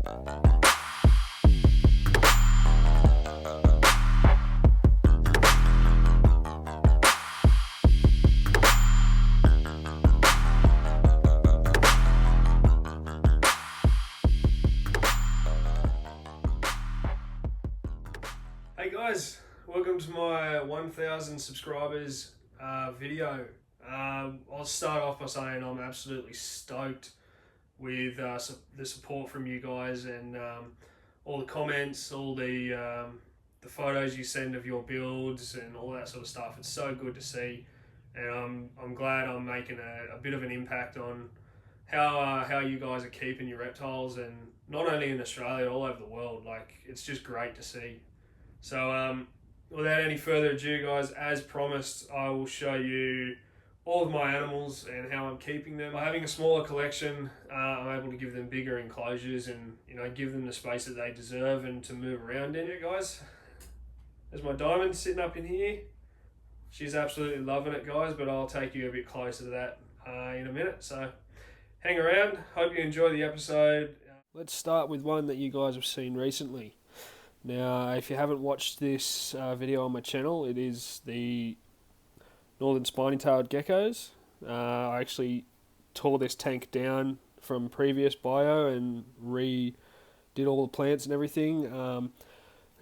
Hey guys, welcome to my 1,000 subscribers video. I'll start off by saying I'm absolutely stoked with the support from you guys and all the comments, all the photos you send of your builds and all that sort of stuff. It's so good to see, and I'm glad I'm making a bit of an impact on how you guys are keeping your reptiles, and not only in Australia, all over the world. Like, it's just great to see. So without any further ado, guys, as promised, I will show you all of my animals and how I'm keeping them. By having a smaller collection, I'm able to give them bigger enclosures and, you know, give them the space that they deserve and to move around in. Here, guys, there's my diamond sitting up in here. She's absolutely loving it, guys, but I'll take you a bit closer to that in a minute. So hang around. Hope you enjoy the episode. Let's start with one that you guys have seen recently. Now, if you haven't watched this video on my channel, it is the northern spiny-tailed geckos. I actually tore this tank down from previous bio and redid all the plants and everything. I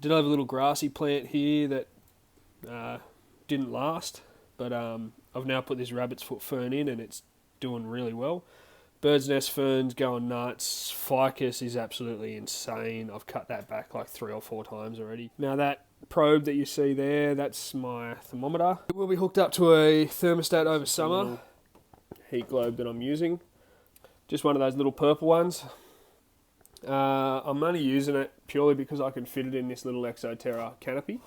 did have a little grassy plant here that didn't last, but I've now put this rabbit's foot fern in and it's doing really well. Bird's nest ferns going nuts. Ficus is absolutely insane. I've cut that back like 3 or 4 times already. Now that probe that you see there, that's my thermometer. It will be hooked up to a thermostat over summer. Heat globe that I'm using. Just one of those little purple ones. I'm only using it purely because I can fit it in this little Exoterra canopy.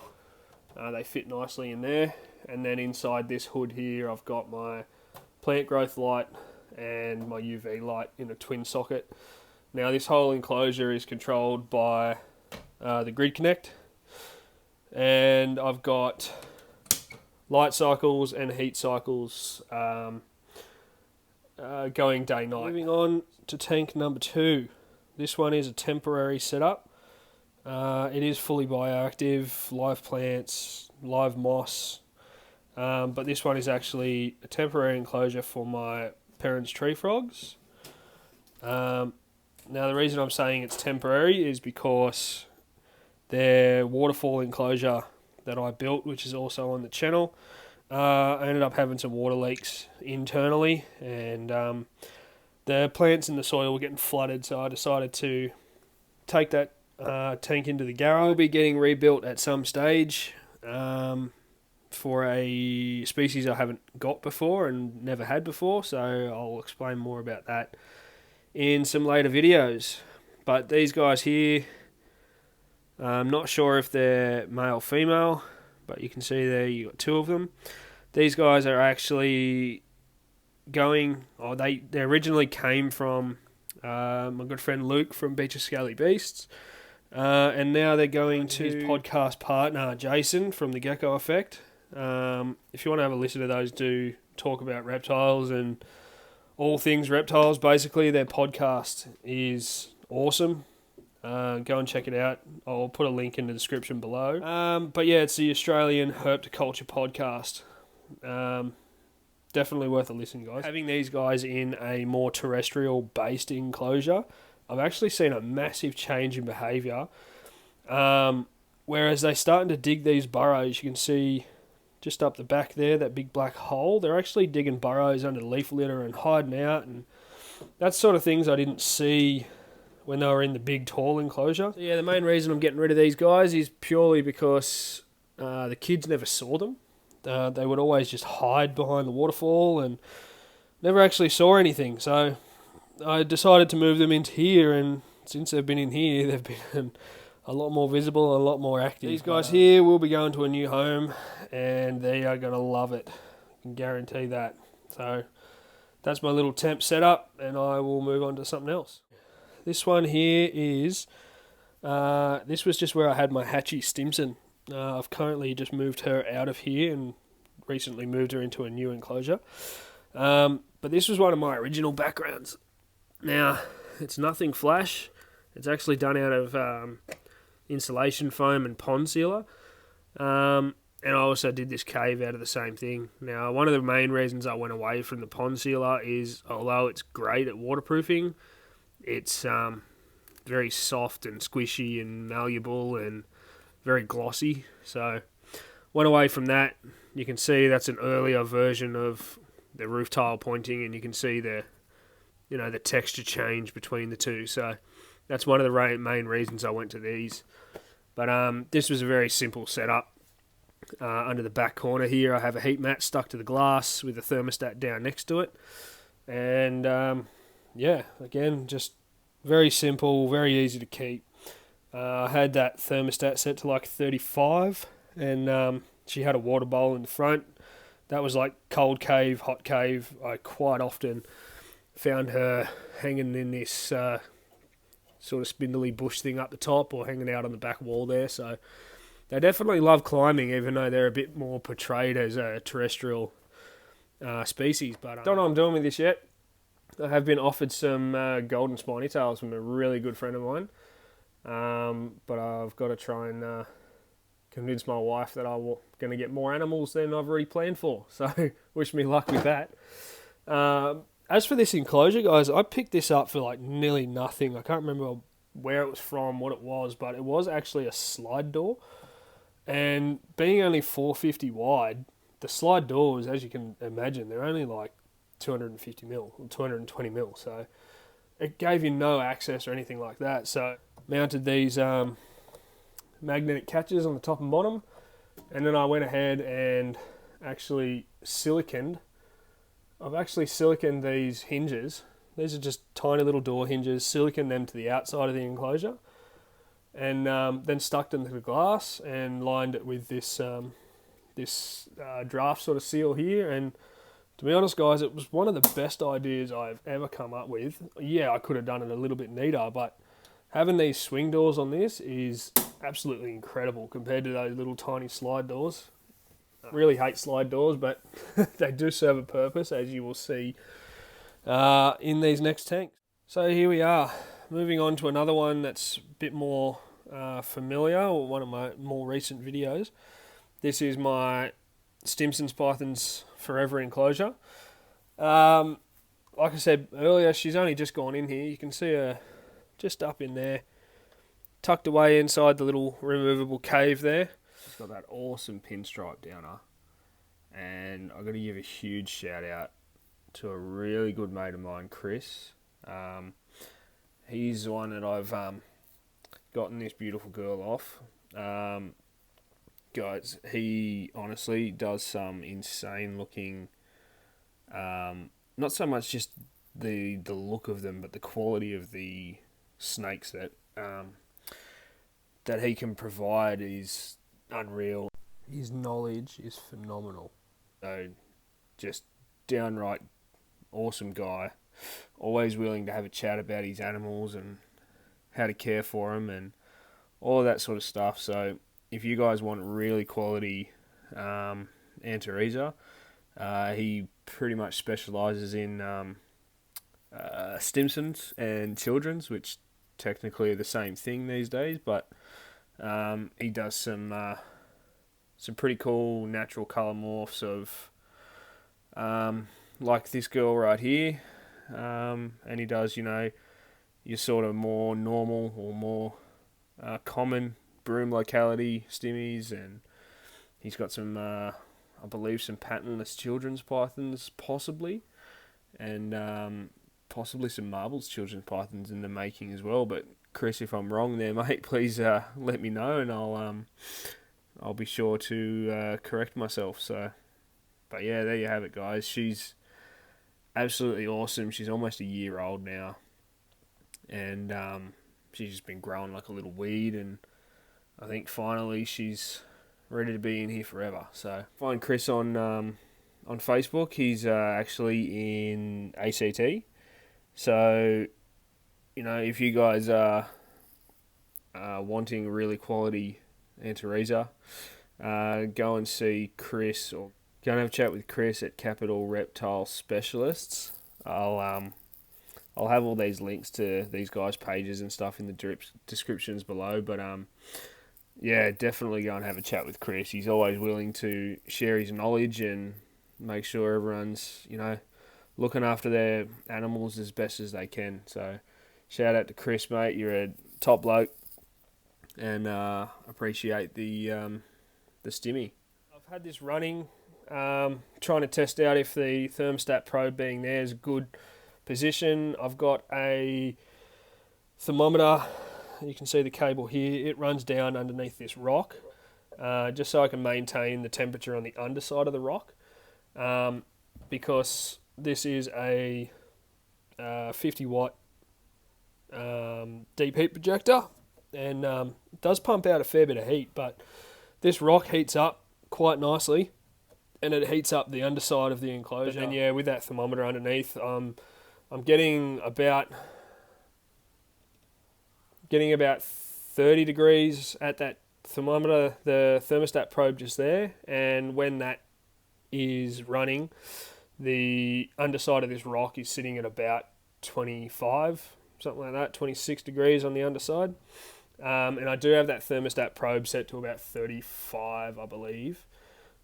They fit nicely in there. And then inside this hood here, I've got my plant growth light and my UV light in a twin socket. Now this whole enclosure is controlled by the grid connect, and I've got light cycles and heat cycles going day-night. Moving on to tank number 2. This one is a temporary setup. It is fully bioactive, live plants, live moss, but this one is actually a temporary enclosure for my Perrin's tree frogs. Now the reason I'm saying it's temporary is because their waterfall enclosure that I built, which is also on the channel, I ended up having some water leaks internally, and the plants in the soil were getting flooded, so I decided to take that tank into the garage. We'll be getting rebuilt at some stage for a species I haven't got before and never had before, so I'll explain more about that in some later videos. But these guys here, I'm not sure if they're male or female, but you can see there you got 2 of them. These guys are actually going, they originally came from my good friend Luke from Beach of Scaly Beasts, and now they're going to his podcast partner Jason from The Gecko Effect. If you want to have a listen to those, do talk about reptiles and all things reptiles. Basically, their podcast is awesome. Go and check it out. I'll put a link in the description below. But yeah, it's the Australian Herpetoculture podcast. Definitely worth a listen, guys. Having these guys in a more terrestrial-based enclosure, I've actually seen a massive change in behaviour. Whereas they're starting to dig these burrows, you can see just up the back there, that big black hole, they're actually digging burrows under the leaf litter and hiding out, and that's sort of things I didn't see when they were in the big tall enclosure. So yeah, the main reason I'm getting rid of these guys is purely because the kids never saw them. They would always just hide behind the waterfall and never actually saw anything. So I decided to move them into here, and since they've been in here, they've been a lot more visible and a lot more active. These guys here will be going to a new home, and they are going to love it. I can guarantee that. So that's my little temp setup, and I will move on to something else. This one here is, this was just where I had my hatchie Stimson. I've currently just moved her out of here and recently moved her into a new enclosure. But this was one of my original backgrounds. Now, it's nothing flash. It's actually done out of insulation foam and pond sealer. And I also did this cave out of the same thing. Now, one of the main reasons I went away from the pond sealer is, although it's great at waterproofing, it's very soft and squishy and malleable and very glossy. So went away from that. You can see that's an earlier version of the roof tile pointing, and you can see the texture change between the two. So that's one of the main reasons I went to these. But this was a very simple setup. Under the back corner here, I have a heat mat stuck to the glass with a thermostat down next to it. And yeah, again, just very simple, very easy to keep. I had that thermostat set to like 35, and she had a water bowl in the front. That was like cold cave, hot cave. I quite often found her hanging in this sort of spindly bush thing up the top, or hanging out on the back wall there. So they definitely love climbing, even though they're a bit more portrayed as a terrestrial species. But I don't know what I'm doing with this yet. I have been offered some golden spiny-tails from a really good friend of mine. But I've got to try and convince my wife that I'm going to get more animals than I've already planned for. So wish me luck with that. As for this enclosure, guys, I picked this up for like nearly nothing. I can't remember where it was from, what it was, but it was actually a slide door. And being only 450 wide, the slide doors, as you can imagine, they're only like 250 mil or 220 mil. So it gave you no access or anything like that. So mounted these magnetic catches on the top and bottom, and then I went ahead and actually siliconed. I've actually siliconed these hinges. These are just tiny little door hinges, siliconed them to the outside of the enclosure, and then stuck them to the glass and lined it with this draft sort of seal here. And to be honest, guys, it was one of the best ideas I've ever come up with. Yeah, I could have done it a little bit neater, but having these swing doors on this is absolutely incredible compared to those little tiny slide doors. Really hate slide doors, but they do serve a purpose, as you will see in these next tanks. So here we are, moving on to another one that's a bit more familiar, or one of my more recent videos. This is my Stimson's Python's Forever enclosure. Like I said earlier, she's only just gone in here. You can see her just up in there, tucked away inside the little removable cave there. It's got that awesome pinstripe downer, and I've got to give a huge shout out to a really good mate of mine, Chris. He's the one that I've gotten this beautiful girl off. Guys, he honestly does some insane looking, not so much just the look of them, but the quality of the snakes that he can provide is unreal. His knowledge is phenomenal. So, just downright awesome guy. Always willing to have a chat about his animals and how to care for them and all of that sort of stuff. So, if you guys want really quality Antaresia, he pretty much specialises in Stimsons and children's, which technically are the same thing these days, but he does some pretty cool natural colour morphs of like this girl right here, and he does your sort of more normal or more common broom locality stimmies, and he's got some I believe some patternless children's pythons possibly, and possibly some marbles children's pythons in the making as well. But Chris, if I'm wrong there, mate, please let me know, and I'll be sure to correct myself. So, but yeah, there you have it, guys. She's absolutely awesome. She's almost a year old now, and she's just been growing like a little weed, and I think finally she's ready to be in here forever. So find Chris on Facebook. He's actually in ACT. So, if you guys are wanting really quality Antaresia, go and see Chris, or go and have a chat with Chris at Capital Reptile Specialists. I'll I'll have all these links to these guys' pages and stuff in the descriptions below. But yeah, definitely go and have a chat with Chris. He's always willing to share his knowledge and make sure everyone's, you know, looking after their animals as best as they can. So shout out to Chris, mate. You're a top bloke, and appreciate the stimmy. I've had this running, trying to test out if the thermostat probe being there is a good position. I've got a thermometer. You can see the cable here. It runs down underneath this rock, just so I can maintain the temperature on the underside of the rock, because this is a 50 watt deep heat projector, and it does pump out a fair bit of heat, but this rock heats up quite nicely, and it heats up the underside of the enclosure. And yeah, with that thermometer underneath, I'm getting about 30 degrees at that thermometer, the thermostat probe just there, and when that is running, the underside of this rock is sitting at about 25, something like that, 26 degrees on the underside. And I do have that thermostat probe set to about 35, I believe.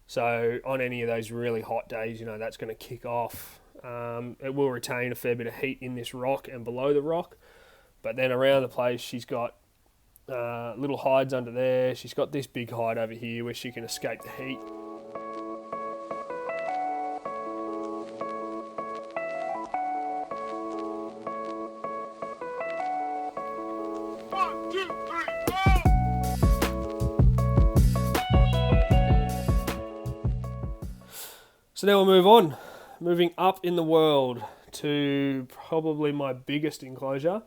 So on any of those really hot days, you know, that's going to kick off. It will retain a fair bit of heat in this rock and below the rock. But then around the place, she's got little hides under there. She's got this big hide over here where she can escape the heat. So now we'll move on, moving up in the world to probably my biggest enclosure,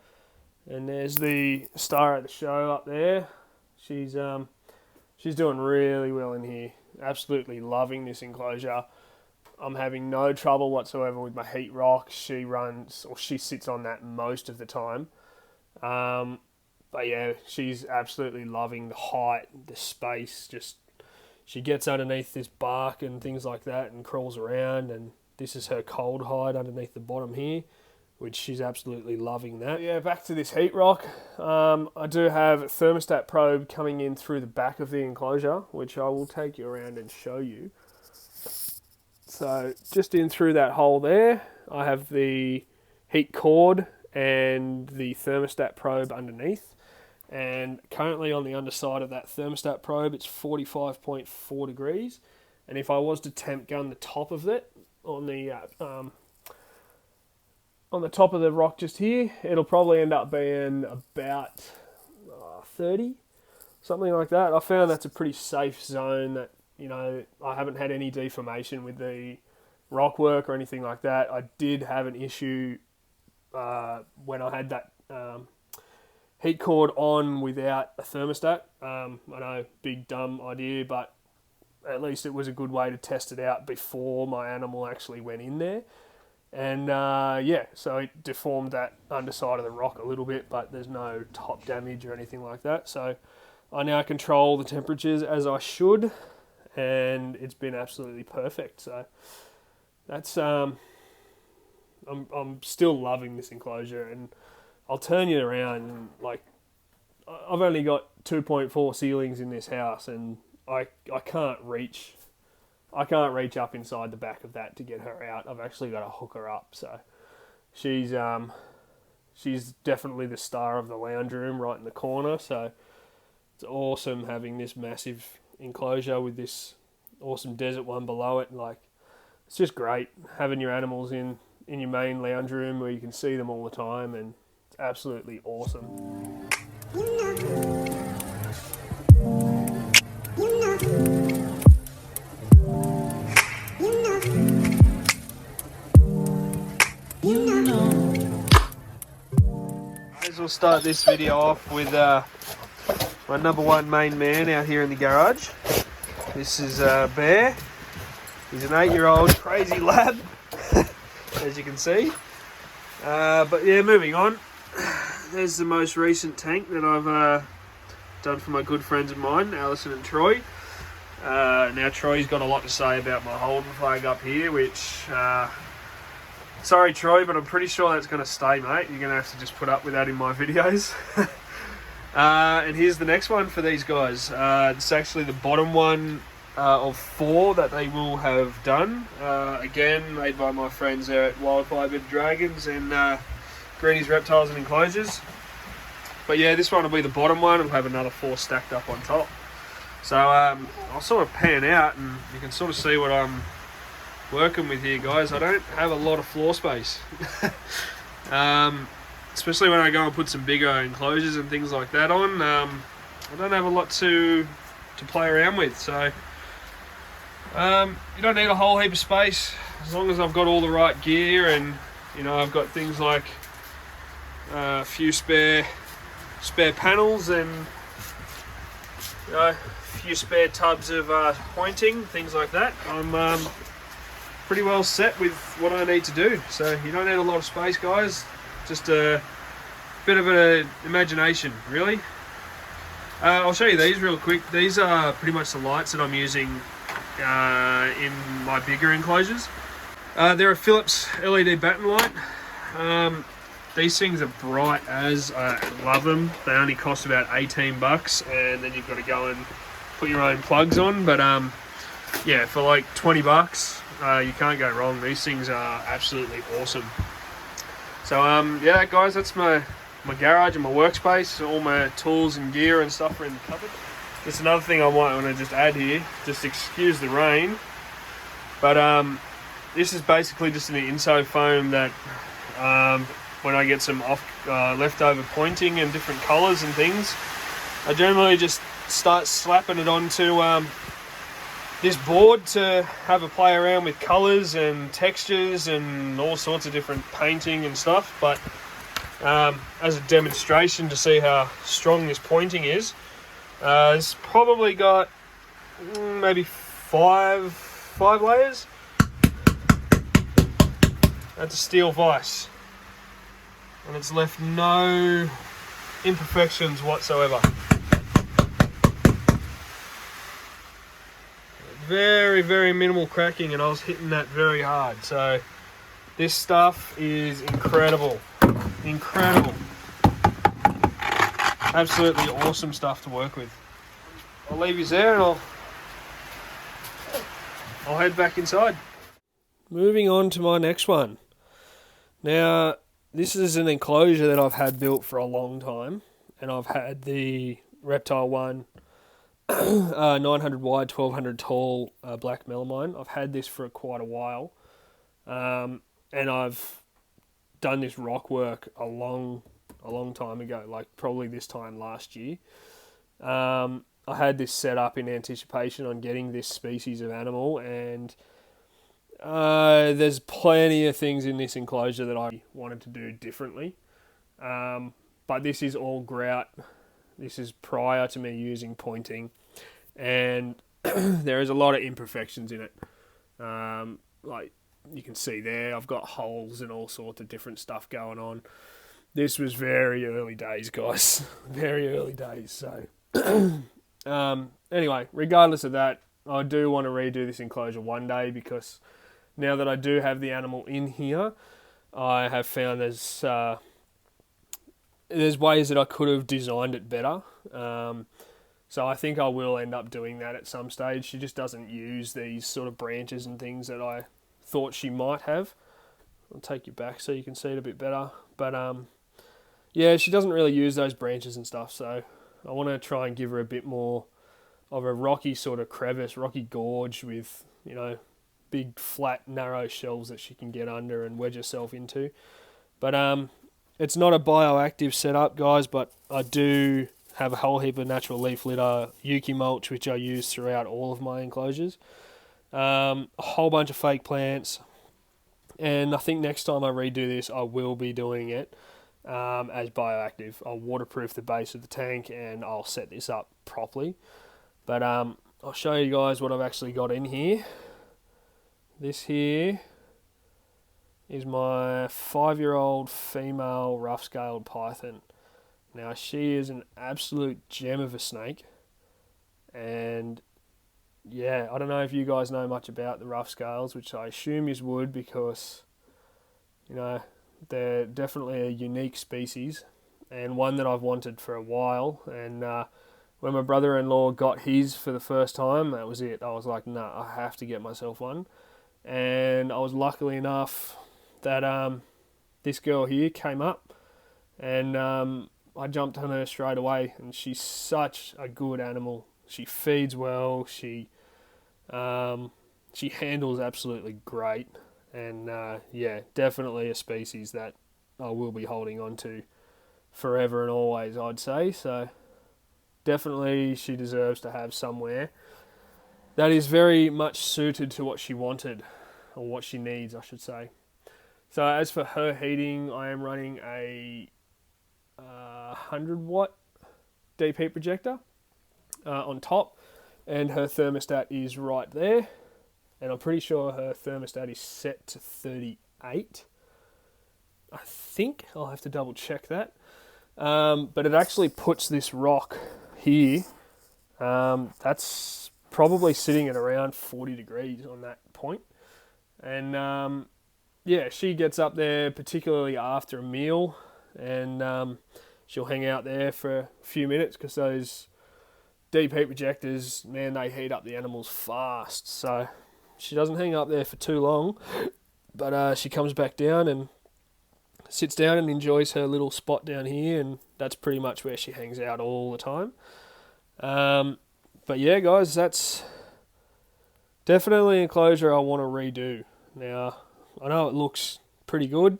and there's the star of the show up there. She's doing really well in here. Absolutely loving this enclosure. I'm having no trouble whatsoever with my heat rock. She sits on that most of the time. But yeah, she's absolutely loving the height, the space. Just she gets underneath this bark and things like that and crawls around, and this is her cold hide underneath the bottom here, which she's absolutely loving that. Yeah, back to this heat rock. I do have a thermostat probe coming in through the back of the enclosure, which I will take you around and show you. So just in through that hole there, I have the heat cord and the thermostat probe underneath. And currently on the underside of that thermostat probe, it's 45.4 degrees. And if I was to temp gun the top of it on the top of the rock just here, it'll probably end up being about 30, something like that. I found that's a pretty safe zone. That, you know, I haven't had any deformation with the rock work or anything like that. I did have an issue when I had that heat cord on without a thermostat. I know, big dumb idea, but at least it was a good way to test it out before my animal actually went in there. And yeah, so it deformed that underside of the rock a little bit, but there's no top damage or anything like that. So I now control the temperatures as I should, and it's been absolutely perfect. So that's I'm still loving this enclosure, and I'll turn you around, and like, I've only got 2.4 ceilings in this house, and I can't reach up inside the back of that to get her out. I've actually got to hook her up. So she's definitely the star of the lounge room right in the corner. So it's awesome having this massive enclosure with this awesome desert one below it. Like, it's just great having your animals in your main lounge room where you can see them all the time, and it's absolutely awesome. We'll start this video off with my number one main man out here in the garage. This is Bear. He's an 8-year-old crazy lab, as you can see. But yeah, moving on. There's the most recent tank that I've done for my good friends of mine, Alison and Troy. Now Troy's got a lot to say about my holding flag up here, which Sorry Troy, but I'm pretty sure that's going to stay, mate. You're going to have to just put up with that in my videos. And here's the next one for these guys. It's actually the bottom one of 4 that they will have done. Again, made by my friends there at Wildfire Bed Dragons and Greeny's Reptiles and Enclosures. But yeah, this one will be the bottom one. We'll have another 4 stacked up on top. So I'll sort of pan out and you can sort of see what I'm working with here, guys. I don't have a lot of floor space. Especially when I go and put some bigger enclosures and things like that on. I don't have a lot to play around with, so you don't need a whole heap of space as long as I've got all the right gear, and you know, I've got things like a few spare panels and you know, a few spare tubs of pointing, things like that. I'm pretty well set with what I need to do, so you don't need a lot of space, guys. Just a bit of an imagination, really. I'll show you these real quick. These are pretty much the lights that I'm using in my bigger enclosures. They're a Philips LED batten light. These things are bright as. I love them. They only cost about 18 bucks, and then you've got to go and put your own plugs on. But yeah, for like 20 bucks, you can't go wrong. These things are absolutely awesome. So yeah, guys, that's my garage and my workspace. All my tools and gear and stuff are in the cupboard. Just another thing I might want to just add here, just excuse the rain, but this is basically just an inso foam that when I get some leftover pointing and different colours and things, I generally just start slapping it onto this board to have a play around with colours and textures and all sorts of different painting and stuff. But as a demonstration to see how strong this pointing is, it's probably got maybe five layers. That's a steel vise, and it's left no imperfections whatsoever. Very, very minimal cracking, and I was hitting that very hard. So this stuff is incredible. Absolutely awesome stuff to work with. I'll leave you there and I'll head back inside. Moving on to my next one. Now, this is an enclosure that I've had built for a long time, and I've had the Reptile one 900 wide, 1200 tall black melamine. I've had this for quite a while, and I've done this rock work a long time ago, like probably this time last year. I had this set up in anticipation on getting this species of animal, and there's plenty of things in this enclosure that I wanted to do differently, but this is all grout. This is prior to me using pointing, and there is a lot of imperfections in it. Like you can see there, I've got holes and all sorts of different stuff going on. This was very early days, guys. Very early days. So anyway, regardless of that, I do want to redo this enclosure one day, because now that I do have the animal in here, I have found there's ways that I could have designed it better. So I think I will end up doing that at some stage. She just doesn't use these sort of branches and things that I thought she might have. I'll take you back so you can see it a bit better. But yeah, she doesn't really use those branches and stuff. So I want to try and give her a bit more of a rocky sort of crevice, rocky gorge with, you know, big flat narrow shelves that she can get under and wedge herself into. But it's not a bioactive setup, guys, but I do have a whole heap of natural leaf litter, Yuki mulch, which I use throughout all of my enclosures. A whole bunch of fake plants. And I think next time I redo this, I will be doing it as bioactive. I'll waterproof the base of the tank and I'll set this up properly. But I'll show you guys what I've actually got in here. This here is my 5-year-old female rough-scaled python. Now, she is an absolute gem of a snake, and yeah, I don't know if you guys know much about the rough scales, which I assume you would, because You know, they're definitely a unique species and one that I've wanted for a while. And when my brother-in-law got his for the first time, that was it. I was like, nah, I have to get myself one. And I was lucky enough that this girl here came up, and I jumped on her straight away. And she's such a good animal. She feeds well. She handles absolutely great. And yeah, definitely a species that I will be holding on to forever and always, I'd say. So definitely she deserves to have somewhere that is very much suited to what she wanted, or what she needs, I should say. So as for her heating, I am running a 100-watt deep heat projector on top, and her thermostat is right there. And I'm pretty sure her thermostat is set to 38. I think I'll have to double check that. But it actually puts this rock here. That's probably sitting at around 40 degrees on that point. And yeah, she gets up there particularly after a meal, and she'll hang out there for a few minutes because those deep heat projectors, man, they heat up the animals fast. So she doesn't hang up there for too long, but she comes back down and sits down and enjoys her little spot down here, and that's pretty much where she hangs out all the time. But yeah, guys, that's definitely an enclosure I want to redo. Now, I know it looks pretty good,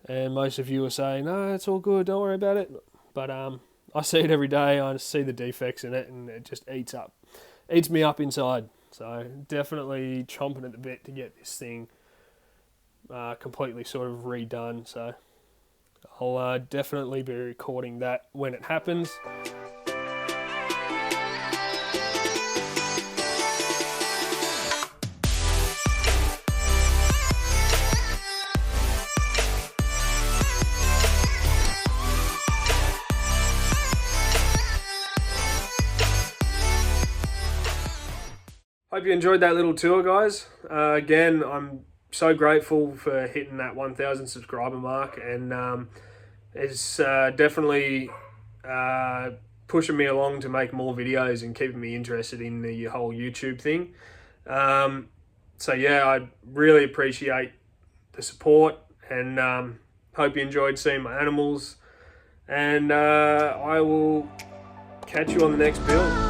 and most of you are saying, no, it's all good, don't worry about it. But I see it every day. I see the defects in it, and it just eats me up inside. So definitely chomping at the bit to get this thing completely sort of redone. So I'll definitely be recording that when it happens. Hope you enjoyed that little tour, guys. Again, I'm so grateful for hitting that 1,000 subscriber mark, and it's definitely pushing me along to make more videos and keeping me interested in the whole YouTube thing. So yeah, I really appreciate the support, and hope you enjoyed seeing my animals, and I will catch you on the next build.